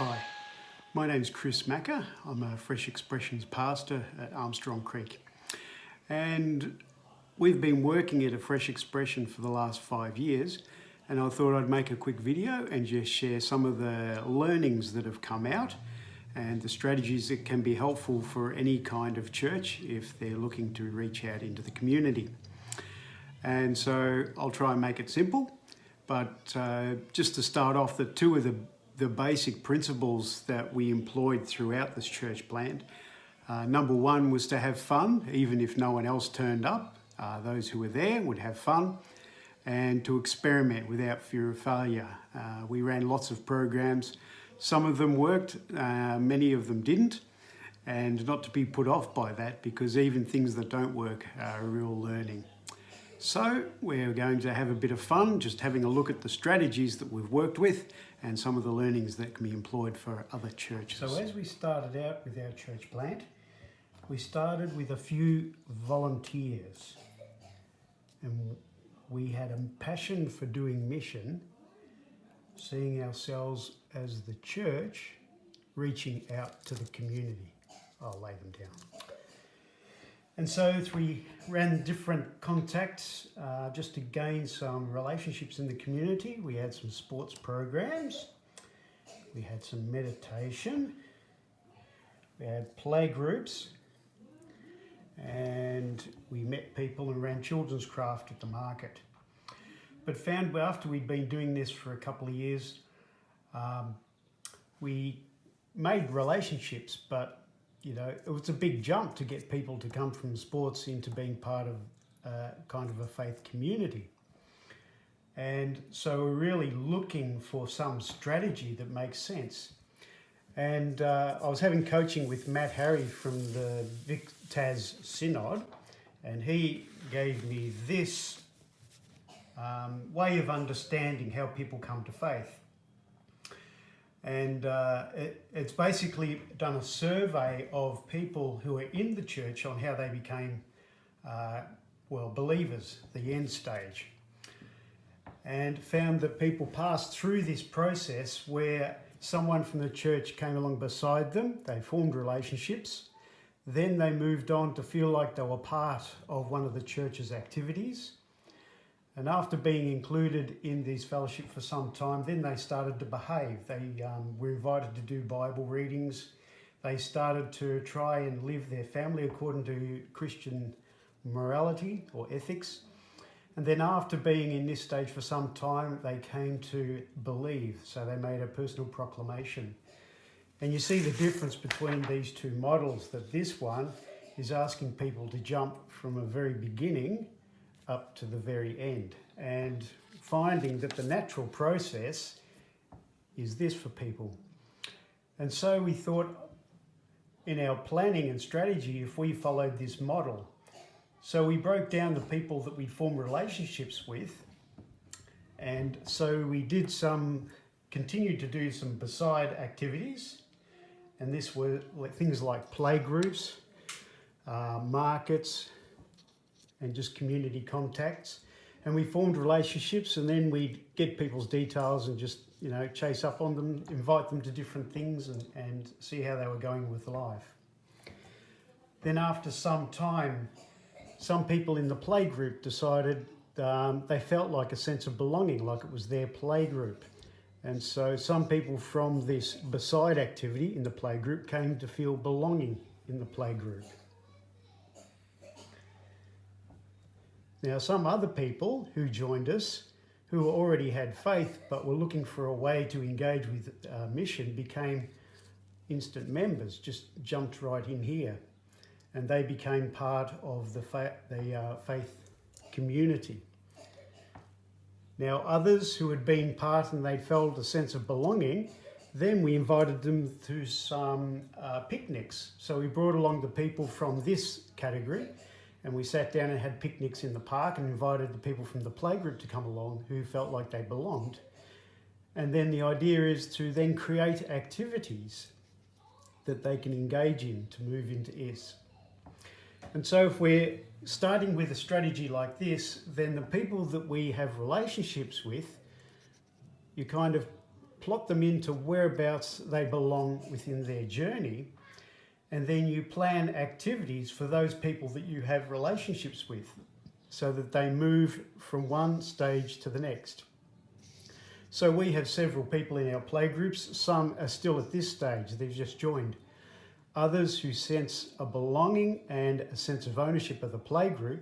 Hi, my name's Chris Macker. I'm a Fresh Expressions pastor at Armstrong Creek. And we've been working at a Fresh Expression for the last 5 years, and I thought I'd make a quick video and just share some of the learnings that have come out and the strategies that can be helpful for any kind of church if they're looking to reach out into the community. And so I'll try and make it simple, but just to start off, the two of the basic principles that we employed throughout this church plant. Number one was to have fun, even if no one else turned up. Those who were there would have fun, and to experiment without fear of failure. We ran lots of programs. Some of them worked, many of them didn't, and not to be put off by that, because even things that don't work are a real learning. So we're going to have a bit of fun, just having a look at the strategies that we've worked with and some of the learnings that can be employed for other churches. So as we started out with our church plant, we started with a few volunteers, and we had a passion for doing mission, seeing ourselves as the church reaching out to the community. I'll lay them down. And so we ran different contacts just to gain some relationships in the community. We had some sports programs, we had some meditation, we had play groups, and we met people and ran children's craft at the market. But found after we'd been doing this for a couple of years, we made relationships, but you know, it was a big jump to get people to come from sports into being part of kind of a faith community. And so we're really looking for some strategy that makes sense. And I was having coaching with Matt Harry from the Vic Taz Synod, and he gave me this way of understanding how people come to faith. And it's basically done a survey of people who are in the church on how they became, believers, the end stage. And found that people passed through this process where someone from the church came along beside them, they formed relationships, then they moved on to feel like they were part of one of the church's activities. And after being included in this fellowship for some time, then they started to behave. They were invited to do Bible readings. They started to try and live their family according to Christian morality or ethics. And then after being in this stage for some time, they came to believe. So they made a personal proclamation. And you see the difference between these two models, that this one is asking people to jump from a very beginning up to the very end, and finding that the natural process is this for people. And so we thought in our planning and strategy, if we followed this model, so we broke down the people that we'd formed relationships with, and so we continued to do some beside activities, and this were things like play groups, markets, and just community contacts. And we formed relationships, and then we'd get people's details and just, chase up on them, invite them to different things and see how they were going with life. Then after some time, some people in the play group decided they felt like a sense of belonging, like it was their play group. And so some people from this beside activity in the play group came to feel belonging in the play group. Now, some other people who joined us, who already had faith but were looking for a way to engage with mission, became instant members, just jumped right in here. And they became part of the faith community. Now, others who had been part and they felt a sense of belonging, then we invited them to some picnics. So we brought along the people from this category, and we sat down and had picnics in the park and invited the people from the playgroup to come along who felt like they belonged. And then the idea is to then create activities that they can engage in to move into S. And so if we're starting with a strategy like this, then the people that we have relationships with, you kind of plot them into whereabouts they belong within their journey, and then you plan activities for those people that you have relationships with so that they move from one stage to the next. So we have several people in our playgroups. Some are still at this stage, they've just joined. Others who sense a belonging and a sense of ownership of the playgroup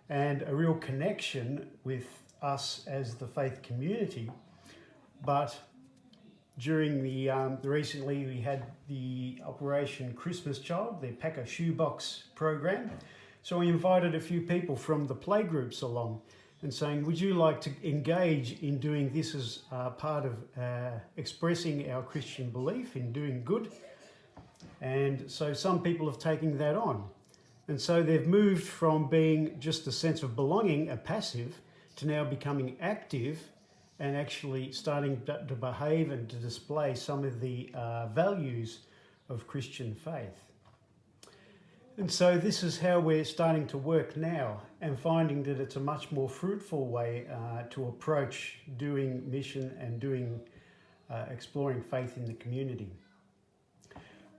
and a real connection with us as the faith community. But during recently we had the Operation Christmas Child, the Pack a Shoebox program. So we invited a few people from the playgroups along and saying, would you like to engage in doing this as part of expressing our Christian belief in doing good? And so some people have taken that on. And so they've moved from being just a sense of belonging, a passive, to now becoming active and actually starting to behave and to display some of the values of Christian faith. And so this is how we're starting to work now, and finding that it's a much more fruitful way to approach doing mission and doing exploring faith in the community.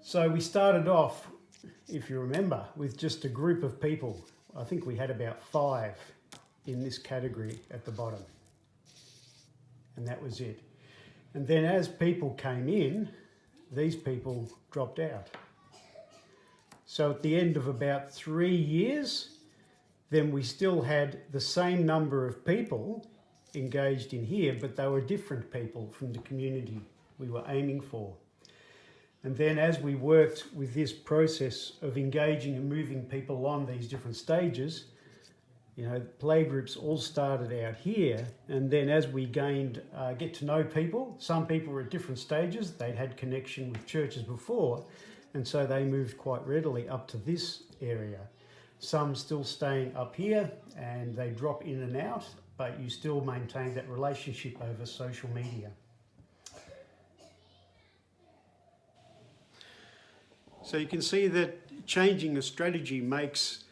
So we started off, if you remember, with just a group of people. I think we had about 5 in this category at the bottom. And that was it. And then as people came in, these people dropped out. So at the end of about 3 years, then we still had the same number of people engaged in here, but they were different people from the community we were aiming for. And then as we worked with this process of engaging and moving people on these different stages, you know, playgroups all started out here. And then as we gained, get to know people, some people were at different stages. They'd had connection with churches before, and so they moved quite readily up to this area. Some still staying up here, and they drop in and out, but you still maintain that relationship over social media. So you can see that changing a strategy makes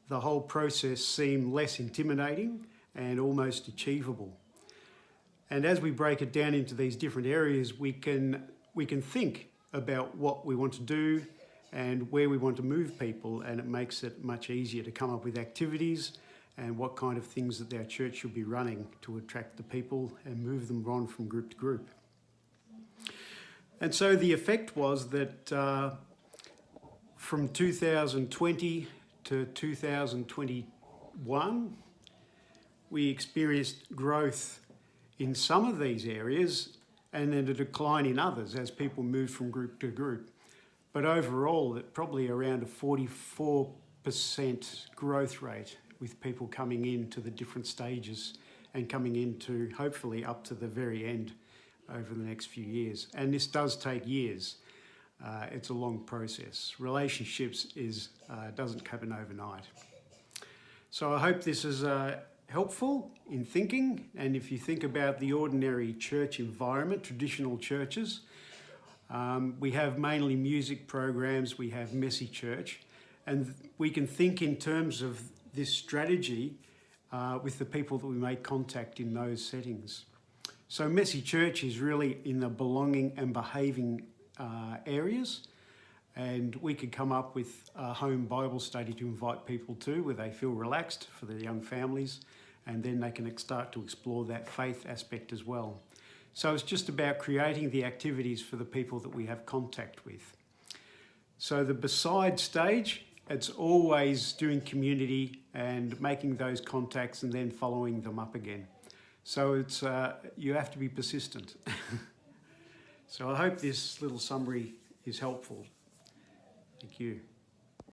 the whole process seem less intimidating and almost achievable. And as we break it down into these different areas, we can think about what we want to do and where we want to move people, and it makes it much easier to come up with activities and what kind of things that our church should be running to attract the people and move them on from group to group. And so the effect was that from 2020 to 2021, we experienced growth in some of these areas and then a decline in others as people moved from group to group. But overall, probably around a 44% growth rate with people coming into the different stages and coming into hopefully up to the very end over the next few years. And this does take years. It's a long process. Relationships doesn't happen overnight. So I hope this is helpful in thinking, and if you think about the ordinary church environment, traditional churches, we have mainly music programs, we have messy church, and we can think in terms of this strategy with the people that we make contact in those settings. So messy church is really in the belonging and behaving areas, and we could come up with a home Bible study to invite people to where they feel relaxed for the young families, and then they can start to explore that faith aspect as well. So it's just about creating the activities for the people that we have contact with. So the beside stage, it's always doing community and making those contacts and then following them up again. So it's you have to be persistent. So I hope this little summary is helpful. Thank you.